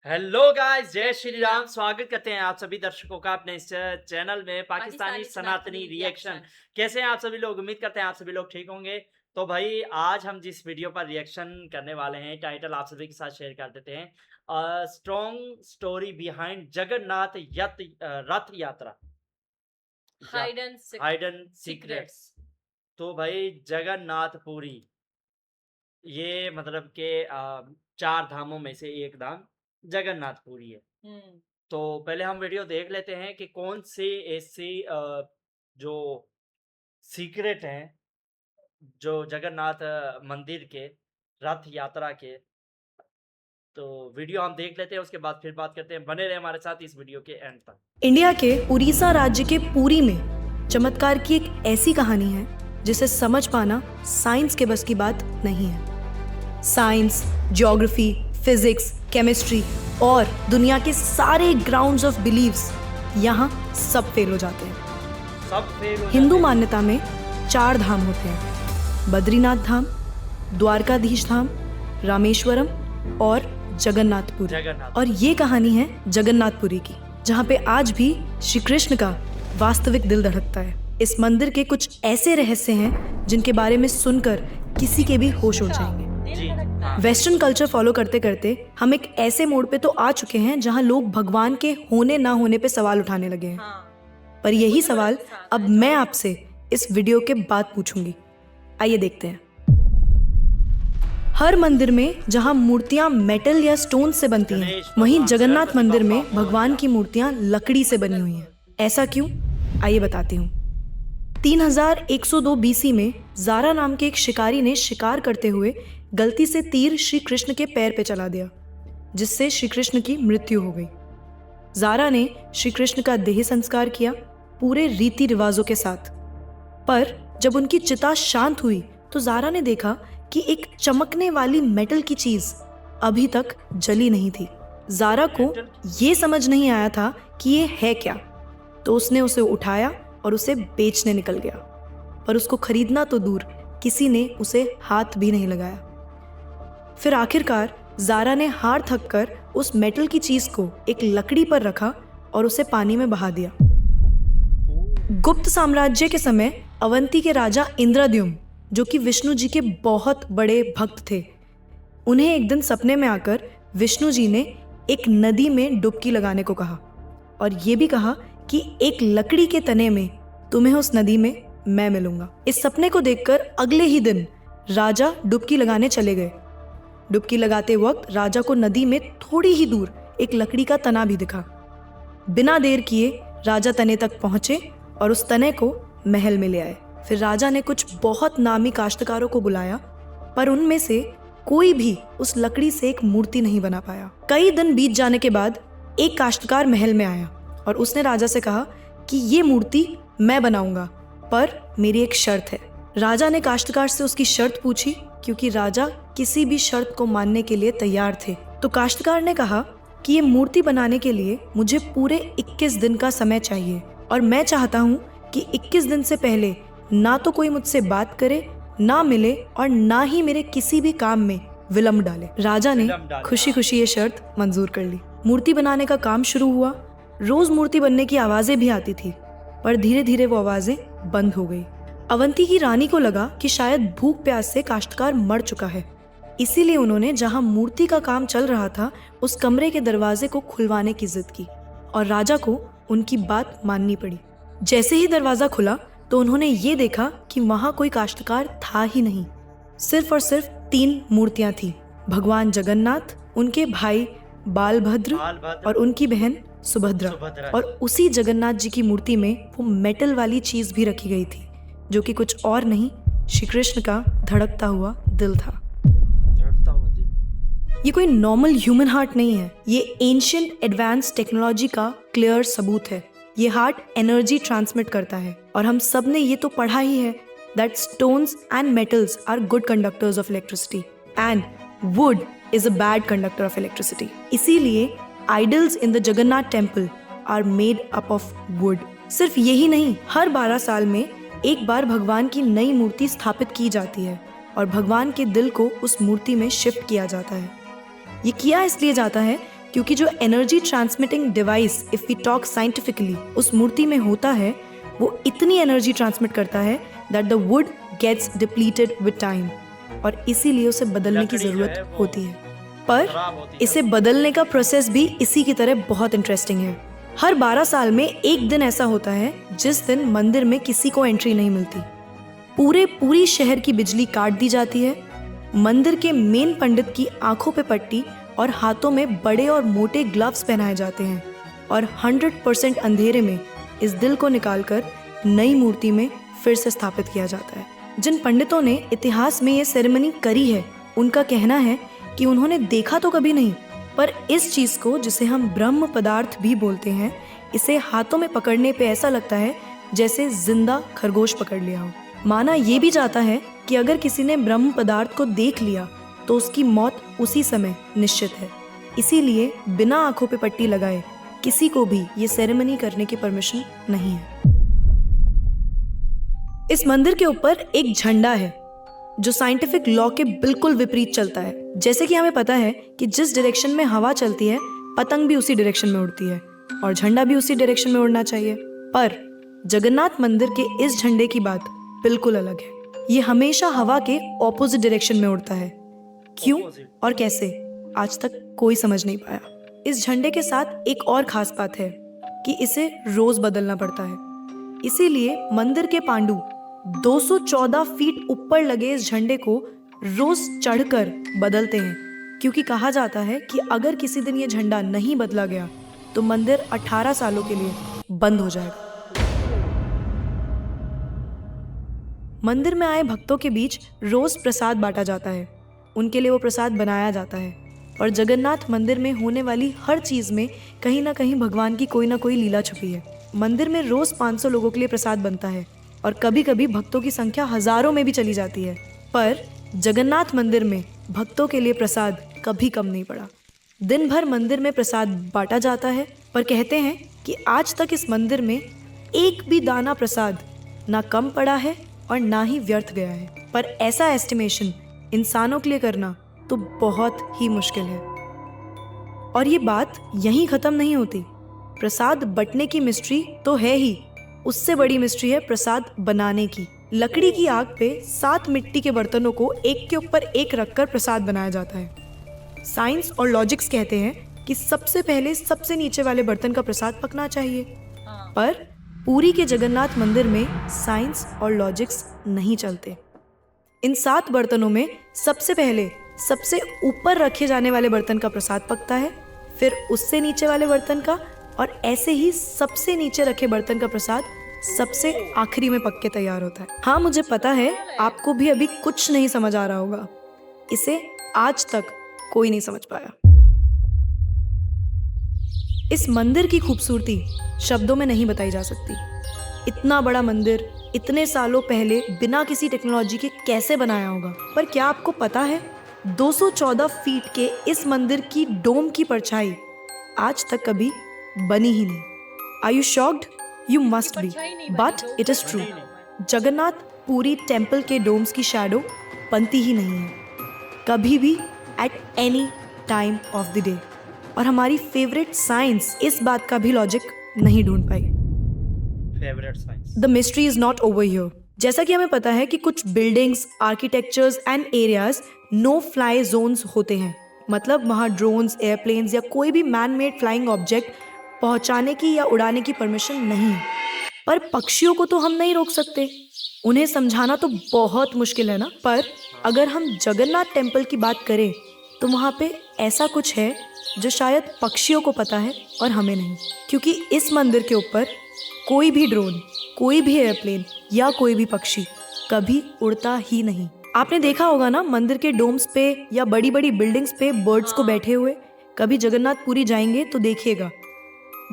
Hello guys, जय श्री राम। स्वागत करते हैं आप सभी दर्शकों का अपने इस चैनल में पाकिस्तानी सनातनी रिएक्शन। कैसे हैं आप सभी लोग? उम्मीद करते हैं आप सभी लोग ठीक होंगे। तो भाई आज हम जिस वीडियो पर रिएक्शन करने वाले हैं, टाइटल आप सभी के साथ शेयर कर देते हैं। स्ट्रॉन्ग स्टोरी बिहाइंड जगन्नाथ रथ यात्रा या hide and hidden secrets. Secrets. तो भाई जगन्नाथपुरी ये मतलब के चार धामों में से एक धाम जगन्नाथपुरी है। तो पहले हम वीडियो देख लेते हैं कि कौन सी ऐसी जो सीक्रेट हैं जो जगन्नाथ मंदिर के रथ यात्रा के। तो वीडियो हम देख लेते हैं, उसके बाद फिर बात करते हैं। बने रहे हमारे साथ इस वीडियो के एंड तक। इंडिया के उड़ीसा राज्य के पुरी में चमत्कार की एक ऐसी कहानी है जिसे समझ पाना साइंस के बस की बात नहीं है। साइंस, ज्योग्राफी, फिजिक्स, केमिस्ट्री और दुनिया के सारे ग्राउंड्स ऑफ बिलीव्स यहाँ सब फेल हो जाते हैं। सब फेल हो हिंदू जाते हैं। मान्यता में 4 धाम होते हैं: बद्रीनाथ धाम, द्वारकाधीश धाम, रामेश्वरम और जगन्नाथपुरी। जगन्नाथ। और ये कहानी है जगन्नाथपुरी की, जहाँ पे आज भी श्री कृष्ण का वास्तविक दिल धड़कता है। इस मंदिर के कुछ ऐसे रहस्य हैं जिनके बारे में सुनकर किसी के भी होश उड़ जाएंगे। जी हाँ। वेस्टर्न कल्चर फॉलो करते करते हम एक ऐसे मोड़ पे तो आ चुके हैं जहाँ लोग भगवान के होने ना होने पे सवाल उठाने लगे हैं। पर यही सवाल अब मैं आपसे इस वीडियो के बाद पूछूंगी। आइए देखते हैं। हर मंदिर में जहाँ मूर्तियां मेटल या स्टोन से बनती हैं, वहीं जगन्नाथ मंदिर में भगवान की मूर्तियां लकड़ी से बनी हुई हैं। ऐसा क्यों? आइए बताती हूँ। 3102 बीसी में जारा नाम के एक शिकारी ने शिकार करते हुए गलती से तीर श्री कृष्ण के पैर पे चला दिया, जिससे श्री कृष्ण की मृत्यु हो गई। जारा ने श्री कृष्ण का देह संस्कार किया पूरे रीति रिवाजों के साथ। पर जब उनकी चिता शांत हुई तो जारा ने देखा कि एक चमकने वाली मेटल की चीज अभी तक जली नहीं थी। जारा को ये समझ नहीं आया था कि ये है क्या, तो उसने उसे उठाया और उसे बेचने निकल गया। पर उसको खरीदना तो दूर, किसी ने उसे हाथ भी नहीं लगाया। फिर आखिरकार जारा ने हार थक कर उस मेटल की चीज को एक लकड़ी पर रखा और उसे पानी में बहा दिया। गुप्त साम्राज्य के समय अवंती के राजा इंद्रद्युम्न, जो कि विष्णु जी के बहुत बड़े भक्त थे, उन्हें एक दिन सपने में आकर विष्णु जी ने एक नदी में डुबकी लगाने को कहा और ये भी कहा कि एक लकड़ी के तने में तुम्हें उस नदी में मैं मिलूंगा। इस सपने को देखकर अगले ही दिन राजा डुबकी लगाने चले गए। डुबकी लगाते वक्त राजा को नदी में थोड़ी ही दूर एक लकड़ी का तना भी दिखा। बिना देर किए राजा तने तक पहुंचे और उस तने को महल में ले आए। फिर राजा ने कुछ बहुत नामी काश्तकारों को बुलाया, पर उनमें से कोई भी उस लकड़ी से एक मूर्ति नहीं बना पाया। कई दिन बीत जाने के बाद एक काश्तकार महल में आया और उसने राजा से कहा कि ये मूर्ति मैं बनाऊंगा, पर मेरी एक शर्त है। राजा ने काश्तकार से उसकी शर्त पूछी, क्योंकि राजा किसी भी शर्त को मानने के लिए तैयार थे। तो काश्तकार ने कहा कि ये मूर्ति बनाने के लिए मुझे पूरे 21 दिन का समय चाहिए और मैं चाहता हूँ कि 21 दिन से पहले ना तो कोई मुझसे बात करे, ना मिले और ना ही मेरे किसी भी काम में विलंब डाले। राजा ने खुशी खुशी ये शर्त मंजूर कर ली। मूर्ति बनाने का काम शुरू हुआ। रोज मूर्ति बनने की आवाजें भी आती थी, पर धीरे धीरे वो आवाजें बंद हो गई। अवंती की रानी को लगा कि शायद भूख प्यास से काश्तकार मर चुका है, इसीलिए उन्होंने जहां मूर्ति का काम चल रहा था उस कमरे के दरवाजे को खुलवाने की जिद की और राजा को उनकी बात माननी पड़ी। जैसे ही दरवाजा खुला तो उन्होंने ये देखा कि वहां कोई काश्तकार था ही नहीं। सिर्फ और सिर्फ 3 मूर्तियां थी: भगवान जगन्नाथ, उनके भाई बालभद्र और उनकी बहन सुभद्रा। और उसी जगन्नाथ जी की मूर्ति में वो मेटल वाली चीज भी रखी गई थी, जो कि कुछ और नहीं, श्री कृष्ण का धड़कता हुआ दिल था। ये कोई नॉर्मल ह्यूमन हार्ट नहीं है, ये एंशिएंट एडवांस टेक्नोलॉजी का क्लियर सबूत है। ये हार्ट एनर्जी ट्रांसमिट करता है और हम सब ने ये तो पढ़ा ही है that stones and metals are good conductors of electricity and wood is a bad conductor of electricity. इसीलिए idols in the Jagannath temple are made up of wood. सिर्फ यही नहीं, हर 12 साल में एक बार भगवान की नई मूर्ति स्थापित की जाती है और भगवान के दिल को उस मूर्ति में शिफ्ट किया जाता है। ये किया इसलिए जाता है क्योंकि जो energy transmitting device if we talk scientifically उस मूर्ति में होता है वो इतनी एनर्जी ट्रांसमिट करता है that the wood gets depleted with time, और इसीलिए उसे बदलने की जरूरत होती है। पर इसे बदलने का प्रोसेस भी इसी की तरह बहुत इंटरेस्टिंग है। हर 12 साल में एक दिन ऐसा होता है जिस दिन मंदिर में किसी को एंट्री नहीं मिलती। पूरी शहर की बिजली काट दी जाती है। मंदिर के मेन पंडित की आंखों पे पट्टी और हाथों में बड़े और मोटे ग्लव्स पहनाए जाते हैं और 100% अंधेरे में इस दिल को निकालकर नई मूर्ति में फिर से स्थापित किया जाता है। जिन पंडितों ने इतिहास में ये सेरेमनी करी है उनका कहना है कि उन्होंने देखा तो कभी नहीं, पर इस चीज को जिसे हम ब्रह्म पदार्थ भी बोलते हैं, इसे हाथों में पकड़ने पे ऐसा लगता है जैसे जिंदा खरगोश पकड़ लिया हो। माना ये भी जाता है कि अगर किसी ने ब्रह्म पदार्थ को देख लिया तो उसकी मौत उसी समय निश्चित है। इसीलिए बिना आंखों पे पट्टी लगाए किसी को भी ये सेरेमनी करने की परमिशन नहीं है। इस मंदिर के ऊपर एक झंडा है जो साइंटिफिक लॉ के बिल्कुल विपरीत चलता है। जैसे कि हमें पता है कि जिस डायरेक्शन में हवा चलती है पतंग भी उसी डायरेक्शन में उड़ती है और झंडा भी उसी डायरेक्शन में उड़ना चाहिए। पर जगन्नाथ मंदिर के इस झंडे की बात बिल्कुल अलग है। ये हमेशा हवा के ऑपोजिट डायरेक्शन में उड़ता है। क्यों और कैसे आज तक कोई समझ नहीं पाया। इस झंडे के साथ एक और खास बात है कि इसे रोज बदलना पड़ता है। इसीलिए मंदिर के पांडु 214 फीट ऊपर लगे इस झंडे को रोज चढ़कर बदलते हैं, क्योंकि कहा जाता है कि अगर किसी दिन ये झंडा नहीं बदला गया तो मंदिर 18 सालों के लिए बंद हो जाएगा। मंदिर में आए भक्तों के बीच रोज प्रसाद बांटा जाता है। उनके लिए वो प्रसाद बनाया जाता है और जगन्नाथ मंदिर में होने वाली हर चीज में कहीं ना कहीं भगवान की कोई ना कोई लीला छुपी है। मंदिर में रोज 500 लोगों के लिए प्रसाद बनता है और कभी कभी भक्तों की संख्या हजारों में भी चली जाती है। पर जगन्नाथ मंदिर में भक्तों के लिए प्रसाद कभी कम नहीं पड़ा। दिन भर मंदिर में प्रसाद बांटा जाता है, पर कहते हैं कि आज तक इस मंदिर में एक भी दाना प्रसाद ना कम पड़ा है और ना ही व्यर्थ गया है। पर ऐसा एस्टिमेशन इंसानों के लिए करना तो बहुत ही मुश्किल है। और ये बात यहीं खत्म नहीं होती। प्रसाद बंटने की मिस्ट्री तो है ही, उससे बड़ी मिस्ट्री है प्रसाद बनाने की। लकड़ी की आग पे 7 मिट्टी के बर्तनों को एक के ऊपर एक रखकर प्रसाद बनाया जाता है। साइंस और लॉजिक्स कहते हैं कि सबसे पहले सबसे नीचे वाले बर्तन का प्रसाद पकना चाहिए, पर पुरी के जगन्नाथ मंदिर में साइंस और लॉजिक्स नहीं चलते। इन 7 बर्तनों में सबसे पहले सबसे ऊपर रखे जाने वाले बर्तन का प्रसाद पकता है, फिर उससे नीचे वाले बर्तन का, और ऐसे ही सबसे नीचे रखे बर्तन का प्रसाद सबसे आखिरी में पक के तैयार होता है। हाँ, मुझे पता है आपको भी अभी कुछ नहीं समझ आ रहा होगा। इसे आज तक कोई नहीं समझ पाया। इस मंदिर की खूबसूरती शब्दों में नहीं बताई जा सकती। इतना बड़ा मंदिर इतने सालों पहले बिना किसी टेक्नोलॉजी के कैसे बनाया होगा। पर क्या आपको पता है 214 फीट के इस मंदिर की डोम की परछाई आज तक कभी बनी ही नहीं। Are you shocked? You must be, but it is true. Jagannath Puri temple के डोम्स की शैडो बनती ही नहीं है कभी भी at any time of the day। और हमारी फेवरेट साइंस इस बात का भी लॉजिक नहीं ढूंढ पाई। Favourite science. The mystery is not over here। जैसा कि हमें पता है कि कुछ buildings, architectures and areas no fly zones होते हैं, मतलब वहाँ ड्रोन्स, एयरप्लेन्स या कोई भी मैन मेड फ्लाइंग ऑब्जेक्ट पहुंचाने की या उड़ाने की परमिशन नहीं है। पर पक्षियों को तो हम नहीं रोक सकते, उन्हें समझाना तो बहुत मुश्किल है ना। पर अगर हम जगन्नाथ टेम्पल की बात करें तो वहाँ पे ऐसा कुछ है जो शायद पक्षियों को पता है और हमें नहीं, क्योंकि इस मंदिर के ऊपर कोई भी ड्रोन, कोई भी एयरप्लेन या कोई भी पक्षी कभी उड़ता ही नहीं। आपने देखा होगा ना मंदिर के डोम्स पे या बड़ी बड़ी बिल्डिंग्स पे बर्ड्स को बैठे हुए। कभी जगन्नाथपुरी जाएंगे तो देखिएगा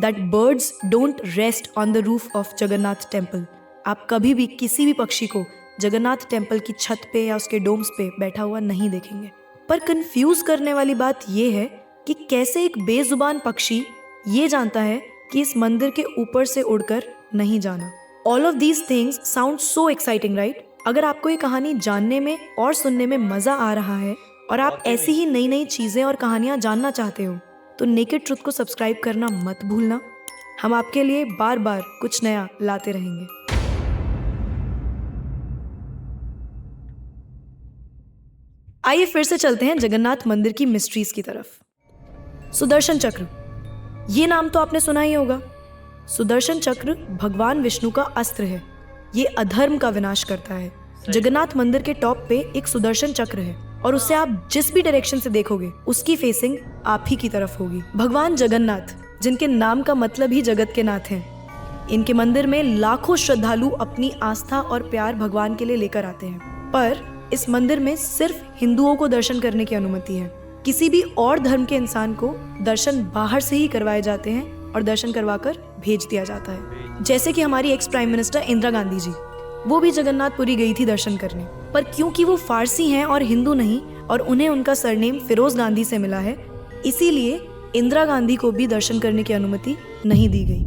that birds don't rest on the roof of Jagannath temple. आप कभी भी किसी भी पक्षी को जगन्नाथ टेम्पल की छत पे या उसके डोम्स पे बैठा हुआ नहीं देखेंगे। पर कंफ्यूज करने वाली बात यह है कि कैसे एक बेजुबान पक्षी ये जानता है कि इस मंदिर के ऊपर से उड़कर नहीं जाना। All of these things sound so exciting, right? अगर आपको ये कहानी जानने में और सुनने में मजा आ रहा है और आप ऐसी ही नई नई चीजें और कहानियां जानना चाहते हो तो नेकेड ट्रुथ को सब्सक्राइब करना मत भूलना। हम आपके लिए बार बार कुछ नया लाते रहेंगे। आइए फिर से चलते हैं जगन्नाथ मंदिर की मिस्ट्रीज की तरफ। सुदर्शन चक्र, ये नाम तो आपने सुना ही होगा। सुदर्शन चक्र भगवान विष्णु का अस्त्र है। ये अधर्म का विनाश करता है। जगन्नाथ मंदिर के टॉप पे एक सुदर्शन चक्र है और उससे आप जिस भी डायरेक्शन से देखोगे उसकी फेसिंग आप ही की तरफ होगी। भगवान जगन्नाथ, जिनके नाम का मतलब ही जगत के नाथ हैं, इनके मंदिर में लाखों श्रद्धालु अपनी आस्था और प्यार भगवान के लिए लेकर आते हैं। पर इस मंदिर में सिर्फ हिंदुओं को दर्शन करने की अनुमति है। किसी भी और धर्म के इंसान को दर्शन बाहर से ही करवाए जाते हैं और दर्शन करवाकर भेज दिया जाता है। जैसे कि हमारी ex prime minister Indira Gandhi ji, वो भी जगन्नाथपुरी गई थी दर्शन करने, पर क्योंकि वो फारसी हैं और हिंदू नहीं और उन्हें उनका सरनेम फिरोज गांधी से मिला है, इसीलिए इंदिरा गांधी को भी दर्शन करने की अनुमति नहीं दी गई।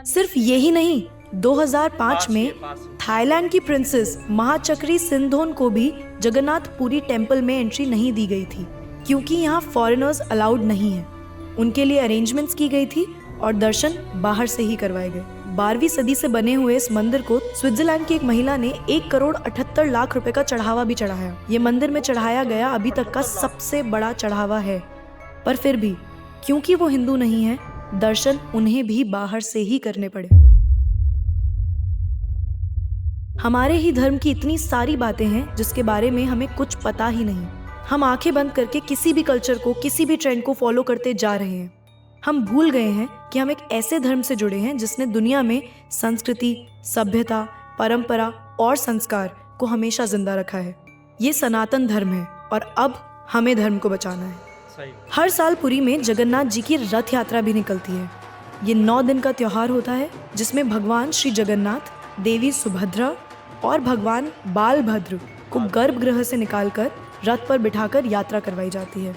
सिर्फ यही नहीं, 2005 में थाईलैंड की प्रिंसेस महाचक्री सिंधोन को भी जगन्नाथपुरी टेम्पल में एंट्री नहीं दी गई थी, क्योंकि यहाँ फॉरेनर्स अलाउड नहीं है। उनके लिए अरेंजमेंट्स की गई थी और दर्शन बाहर से ही करवाए गए। 12वीं सदी से बने हुए इस मंदिर को स्विट्जरलैंड की एक महिला ने 1,78,00,000 रुपए का चढ़ावा भी चढ़ाया। ये मंदिर में चढ़ाया गया अभी तक का सबसे बड़ा चढ़ावा है। पर फिर भी क्योंकि वो हिंदू नहीं है, दर्शन उन्हें भी बाहर से ही करने पड़े। हमारे ही धर्म की इतनी सारी बातें हैं जिसके बारे में हमें कुछ पता ही नहीं। हम आंखें बंद करके किसी भी कल्चर को, किसी भी ट्रेंड को फॉलो करते जा रहे हैं। हम भूल गए हैं कि हम एक ऐसे धर्म से जुड़े हैं जिसने दुनिया में संस्कृति, सभ्यता, परंपरा और संस्कार को हमेशा जिंदा रखा है। ये सनातन धर्म है और अब हमें धर्म को बचाना है। हर साल पुरी में जगन्नाथ जी की रथ यात्रा भी निकलती है। ये 9 दिन का त्योहार होता है जिसमें भगवान श्री जगन्नाथ, देवी सुभद्रा और भगवान बालभद्र को गर्भगृह से निकालकर रथ पर बिठाकर यात्रा करवाई जाती है।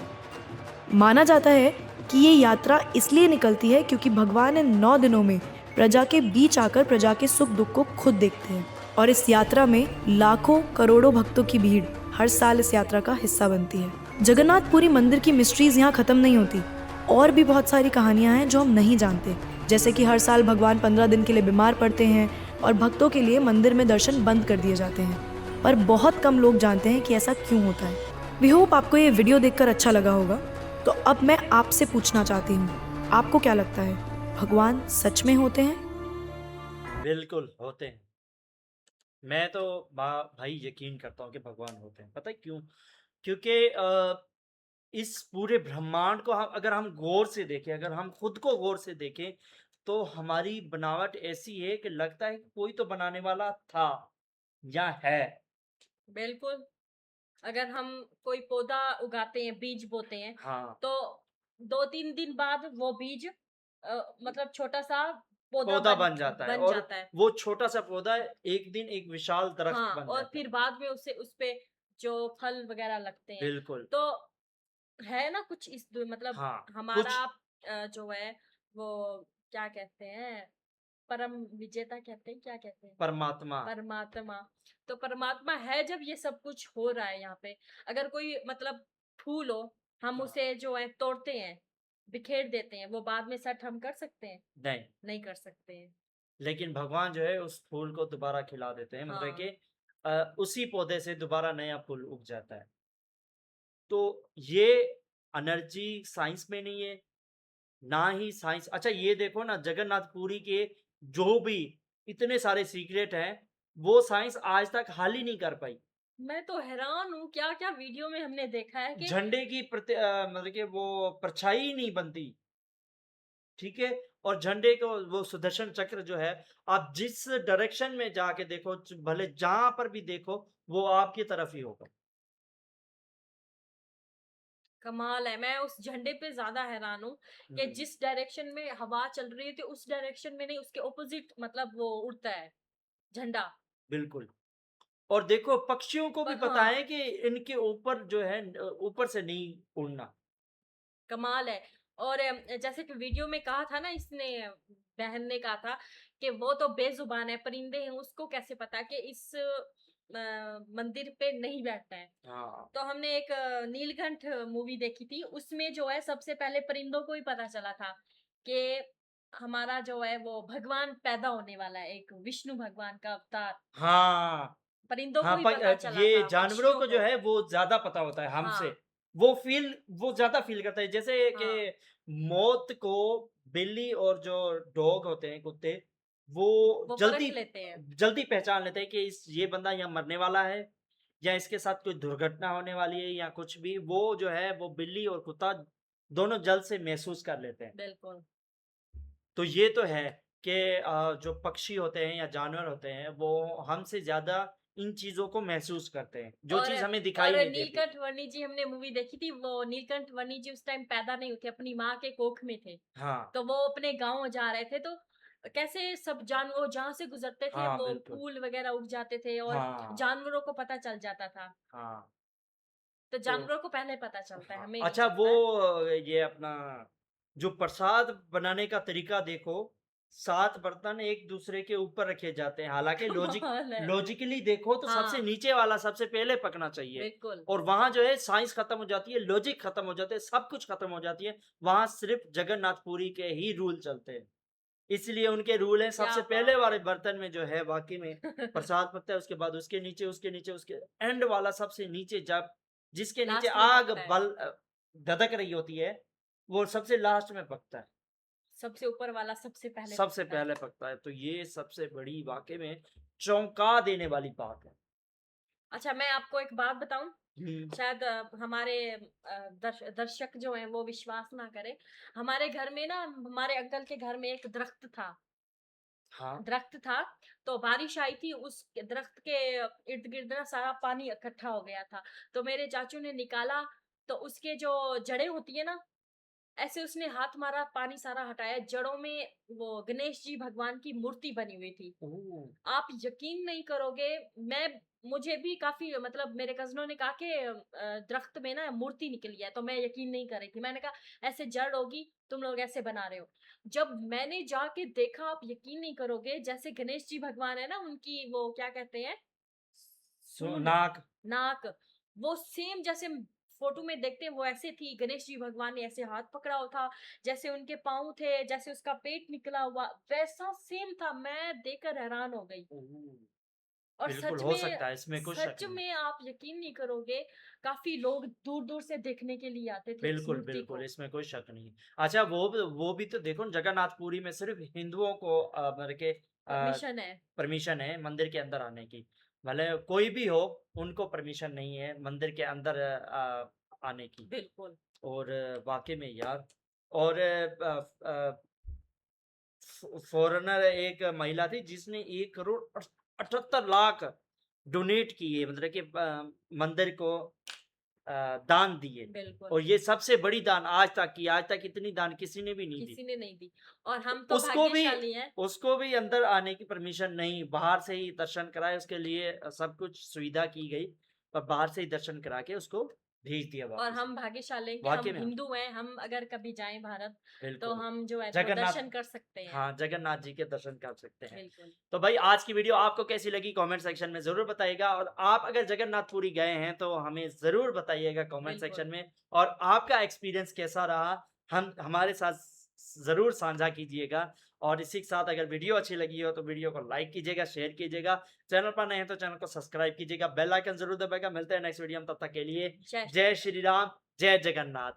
माना जाता है कि ये यात्रा इसलिए निकलती है क्योंकि भगवान इन 9 दिनों में प्रजा के बीच आकर प्रजा के सुख दुख को खुद देखते हैं और इस यात्रा में लाखों करोड़ों भक्तों की भीड़ हर साल इस यात्रा का हिस्सा बनती है। जगन्नाथपुरी मंदिर की मिस्ट्रीज यहाँ खत्म नहीं होती। और भी बहुत सारी कहानियाँ हैं जो हम नहीं जानते, जैसे कि हर साल भगवान 15 दिन के लिए बीमार पड़ते हैं और भक्तों के लिए मंदिर में दर्शन बंद कर दिए जाते हैं। पर बहुत कम लोग जानते हैं कि ऐसा क्यों होता है। वी होप आपको ये वीडियो देखकर अच्छा लगा होगा। तो अब मैं आपसे पूछना चाहती हूँ, आपको क्या लगता है, भगवान सच में होते हैं? बिल्कुल होते हैं। मैं तो भाई यकीन करता हूँ कि भगवान होते हैं। पता है क्यों? क्योंकि इस पूरे ब्रह्मांड को अगर हम गौर से देखें, अगर हम खुद को गौर से देखें, तो हमारी बनावट ऐसी है कि लगता है कि कोई तो बनाने वाला था या है। बिल्कुल। अगर हम कोई पौधा उगाते हैं, बीज बोते हैं, हाँ, तो 2-3 दिन बाद वो बीज मतलब छोटा सा पौधा बन जाता है और जाता है। वो छोटा सा पौधा एक दिन एक विशाल दरख्त हाँ, बन और जाता फिर है। बाद में उस पे जो फल वगैरह लगते हैं, बिल्कुल। तो है ना कुछ मतलब हाँ, हमारा कुछ जो है वो क्या कहते हैं, परम विजेता कहते हैं, क्या कहते हैं, परमात्मा। परमात्मा। तो परमात्मा है जब ये सब कुछ हो रहा है यहाँ पे। अगर कोई मतलब फूल हो, हम हाँ। उसे जो है तोड़ते हैं, बिखेर देते हैं, वो बाद में सेट हम कर सकते हैं? नहीं, नहीं कर सकते हैं। लेकिन भगवान जो है उस फूल को दोबारा खिला देते हैं। मतलब हाँ। कि उसी पौधे से दोबारा नया फूल उग जाता है। तो ये एनर्जी साइंस में नहीं है, ना ही साइंस। अच्छा ये देखो ना, जगन्नाथपुरी के जो भी इतने सारे सीक्रेट हैं, वो साइंस आज तक हल ही नहीं कर पाई। मैं तो हैरान हूँ, क्या-क्या वीडियो में हमने देखा है कि झंडे की मतलब कि वो परछाई ही नहीं बनती, ठीक है? और झंडे को वो सुदर्शन चक्र जो है, आप जिस डायरेक्शन में जाके देखो, भले जहाँ पर भी देखो, वो आपकी तरफ ही होगा। कमाल है। मैं उस झंडे पे ज़्यादा हैरान हूँ कि हुँ, जिस डायरेक्शन में हवा चल रही थी, उस डायरेक्शन में नहीं, उसके ऑपोज़िट मतलब वो उड़ता है झंडा। बिल्कुल। और देखो पक्षियों को भी पता हाँ, है कि इनके ऊपर जो है ऊपर से नहीं उड़ना। कमाल है। और जैसे कि वीडियो में कहा था ना, इसने बहन ने कहा था कि वो तो बेज़ुबान है, परिंदे हैं, उसको कैसे पता कि इस मंदिर पे नहीं बैठता है। हाँ तो हमने एक नीलकंठ मूवी देखी थी, उसमें जो है सबसे पहले परिंदों को ही पता चला था कि हमारा जो है वो भगवान पैदा होने वाला है, एक विष्णु भगवान का अवतार। हाँ परिंदों हाँ को ही पता चला ये था, जानवरों पक्षियों को जो है वो ज्यादा पता होता है हमसे। हाँ वो ज्यादा फील करता है, जैसे हाँ कि मौत को बिल्ली और जो डॉग होते हैं, कुत्ते, वो वो जल्दी परख लेते हैं। जल्दी पहचान लेते हैं कि ये बंदा यहाँ मरने वाला है या इसके साथ कोई दुर्घटना होने वाली है या कुछ भी। वो जो है वो बिल्ली और कुत्ता दोनों जल्द से महसूस कर लेते हैं। बिल्कुल। तो ये तो है कि जो पक्षी होते हैं या जानवर होते हैं वो हमसे ज्यादा इन चीजों को महसूस करते हैं, जो और चीज हमें और दिखाई नहीं देती। नीलकंठ वर्णी जी हमने मूवी देखी थी, वो नीलकंठ वर्णी जी उस टाइम पैदा नहीं हुए थे, अपनी माँ के कोख में थे। हाँ तो वो अपने गांव जा रहे थे, तो कैसे सब जानवर जहां से गुजरते थे हाँ वो बिल्कुल। फूल वगैरह उग जाते थे और हाँ जानवरों को पता चल जाता था। हाँ तो तो जानवरों को पहले पता चलता है, हाँ हमें नहीं अच्छा, वो चलता है। ये अपना जो प्रसाद बनाने का तरीका देखो, 7 बर्तन एक दूसरे के ऊपर रखे जाते हैं, हालांकि कमाल है। लॉजिकली देखो तो सबसे हाँ नीचे वाला सबसे पहले पकना चाहिए। बिल्कुल। और वहां जो है साइंस खत्म हो जाती है, लॉजिक खत्म हो जाते हैं, सब कुछ खत्म हो जाती है। वहां सिर्फ जगन्नाथपुरी के ही रूल चलते हैं, इसलिए उनके रूल हैं। क्या सबसे पहले बात वाले है। बर्तन में जो है वाकई में प्रसाद पकता है, उसके बाद उसके नीचे, उसके नीचे, उसके एंड वाला सबसे नीचे, जब जिसके नीचे लास्ट में आग पकता है, धधक रही होती है, वो सबसे लास्ट में पकता है, सबसे ऊपर वाला सबसे पहले सबसे पकता है। पहले पकता है। तो ये सबसे बड़ी वाकई में चौंका देने वाली बात है। अच्छा, मैं आपको एक बात बताऊं, हम्म, शायद हमारे दर्शक जो हैं वो विश्वास ना करें। हमारे घर में ना, हमारे अंकल के घर में एक हाँ दरख्त था। तो बारिश आई थी, उस दरख्त के इर्द गिर्द ना सारा पानी इकट्ठा हो गया था। तो मेरे चाचू ने निकाला, तो उसके जो जड़ें होती है ना, ऐसे उसने हाथ मारा, पानी सारा हटाया, जड़ों में वो गणेश जी भगवान की मूर्ति बनी हुई थी। ओह, आप यकीन नहीं करोगे, मैं मुझे भी काफी मतलब मेरे कजनों ने कहा कि दरख्त में ना मूर्ति निकली है, तो मैं यकीन नहीं कर रही थी। मैंने कहा ऐसे जड़ होगी, तुम लोग ऐसे बना रहे हो। जब मैंने जाके देखा, आप यकीन नहीं करोगे, जैसे गणेश जी भगवान है ना, उनकी वो क्या कहते हैं, सूंड, नाक। नाक, वो सेम जैसे फोटो में देखते हैं वो ऐसे थी। गणेश जी भगवान ने ऐसे हाथ पकड़ा हुआ था, जैसे उनके पाँव थे, जैसे उसका पेट निकला हुआ, वैसा सेम था। मैं देखकर हैरान हो गई। ओह, और बिल्कुल हो सकता है, इसमें कुछ शक सच नहीं। में आप यकीन नहीं करोगे, काफी लोग दूर दूर से देखने के लिए आते थे इस बिल्कुल, मूर्ति बिल्कुल, को। इसमें कोई शक नहीं। अच्छा, वो भी तो देखो, जगन्नाथपुरी में सिर्फ़ हिंदुओं को मतलब के परमिशन है। परमिशन है मंदिर के अंदर आने की। भले कोई भी हो, उनको परमिशन नहीं है मंदिर के अंदर आने की। बिल्कुल। और वाक़ई में यार, और फ़ॉरेनर एक महिला थी जिसने 1 करोड़ 78 लाख डोनेट किए, मतलब कि मंदिर को दान दिए। बिल्कुल। और ये सबसे बड़ी दान आज तक की, आज तक इतनी दान किसी ने भी नहीं दी। किसी ने नहीं दी। और हम तो उसको भी भाग्यशाली हैं। उसको भी अंदर आने की परमिशन नहीं, बाहर से ही दर्शन कराए, उसके लिए सब कुछ सुविधा की गई, पर बाहर से ही दर्शन करा के उसको भेज दिया और वापस। हम भाग्यशाली हैं कि हम वाक़ई में, हिंदू हैं, हम अगर कभी जाएं भारत, तो बिल्कुल। हम जो है तो जगन्नाथ, दर्शन कर सकते हैं। हाँ, जगन्नाथ जी के दर्शन कर सकते हैं। बिल्कुल। तो भाई, आज की वीडियो आपको कैसी लगी कमेंट सेक्शन में ज़रूर बताइएगा, और आप अगर जगन्नाथपुरी गए हैं तो हमें ज़रूर बताइएगा कमेंट बिल्कुल। सेक्शन में, और आपका एक्सपीरियंस कैसा रहा हम हमारे साथ ज़रूर साझा कीजिएगा। और इसी के साथ अगर वीडियो अच्छी लगी हो तो वीडियो को लाइक कीजिएगा, शेयर कीजिएगा, चैनल पर नए हैं तो चैनल को सब्सक्राइब कीजिएगा, बेल आइकन ज़रूर दबाइएगा। मिलते हैं नेक्स्ट वीडियो में, तब तक के लिए जय श्री जय राम। श्री राम, जय जगन्नाथ।